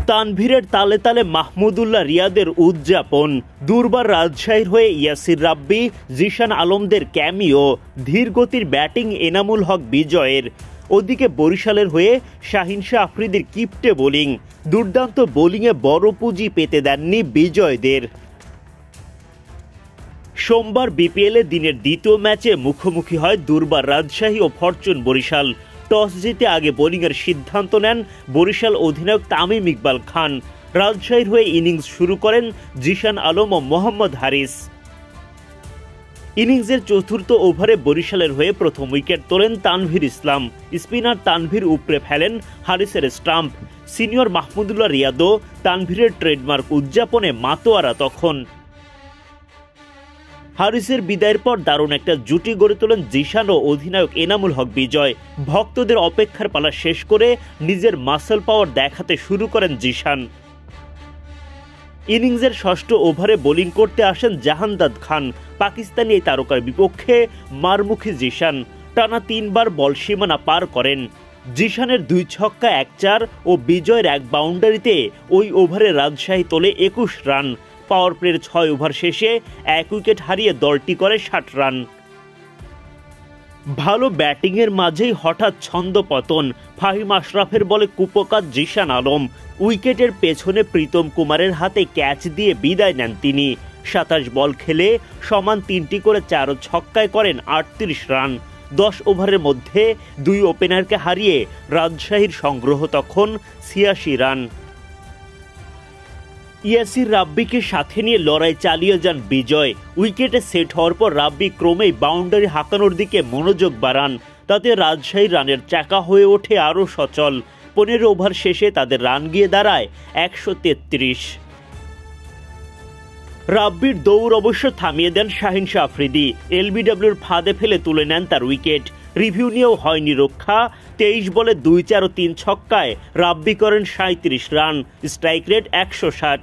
তানভীরের তালে তালে মাহমুদুল্লাহ রিয়াদের উদযাপন। দুর্বার রাজশাহীর হয়ে ইয়াসির রাব্বি, জিশান আলমদের ক্যামিও। ধীর গতির ব্যাটিং এনামুল হক বিজয়ের। ওদিকে বরিশালের হয়ে শাহিন শাহ আফ্রিদির কিপটে বোলিং। দুর্দান্ত বোলিংয়ে বড় পুঁজি পেতে দেননি বিজয়দের। সোমবার বিপিএলে দিনের দ্বিতীয় ম্যাচে মুখোমুখি হয় দুর্বার রাজশাহী ও ফরচুন বরিশাল। টস জিতে আগে বোলিংয়ের সিদ্ধান্ত নেন বরিশাল অধিনায়ক তামিম ইকবাল খান। রাজশাহীর হয়ে ইনিংস শুরু করেন জিশান আলম ও মোহাম্মদ হারিস। ইনিংসের চতুর্থ ওভারে বরিশালের হয়ে প্রথম উইকেট তোলেন তানভীর ইসলাম। স্পিনার তানভীর উপড়ে ফেলেন হারিসের স্টাম্প। সিনিয়র মাহমুদুল্লাহ রিয়াদও তানভীরের ট্রেডমার্ক উদযাপনে মাতোয়ারা তখন। হারিসের বিদায়ের পর দারুণ একটা জুটি গড়ে তোলেন জিশান ও অধিনায়ক এনামুল হক বিজয়। ভক্তদের অপেক্ষার পালা শেষ করে নিজের মাসল পাওয়ার দেখাতে শুরু করেন জিশান। ইনিংসের ষষ্ঠ ওভারে বোলিং করতে আসেন জাহানদাদ খান। পাকিস্তানি এই তারকার বিপক্ষে মারমুখী জিশান টানা 3 বার বল সীমানা পার করেন। জিশানের 2 ছক্কা 1 চার ও বিজয়ের 1 বাউন্ডারিতে ওই ওভারে রাজশাহী তোলে 21 রান। পাওয়ার প্লের 6 ওভার শেষে 1 উইকেট হারিয়ে দলটি করে 60 রান। ভালো ব্যাটিংয়ের মাঝেই হঠাৎ ছন্দপতন। ফাহিম আশরাফের বলে কুপকাত জিশান আলম। উইকেটের পেছনে প্রীতম কুমারের হাতে ক্যাচ দিয়ে বিদায় নেন তিনি। 27 বল খেলে সমান 3টি করে 4 ছক্কায় করেন 38 রান। 10 ওভারের মধ্যে 2 ওপেনারকে হারিয়ে রাজশাহীর সংগ্রহ তখন 86 রান। ইয়াসির রাব্বিকে সাথে নিয়ে লড়াই চালিয়ে যান বিজয়। উইকেটে সেট হওয়ার পর রাব্বি ক্রমেই বাউন্ডারি হাঁকানোর দিকে মনোযোগ বাড়ান। তাতে রাজশাহী রানের চাকা হয়ে ওঠে আরও সচল। 15 ওভার শেষে তাদের রান গিয়ে দাঁড়ায় 133। রাব্বির দৌড় অবশ্য থামিয়ে দেন শাহিন শাহ আফ্রিদি। এলবিডব্লিউর ফাঁদে ফেলে তুলে নেন তার উইকেট। রিভিউ নিয়েও হয়নি রক্ষা। 23 বলে 2 চার ও 3 ছক্কায় রাব্বি করেন 37 রান। Strike rate 160।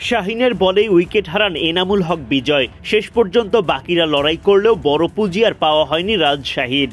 শাহিনের বলেই উইকেট হারান এনামুল হক বিজয়। শেষ পর্যন্ত বাকিরা লড়াই করলেও বড় পুঁজি আর পাওয়া হয়নি রাজশাহীর।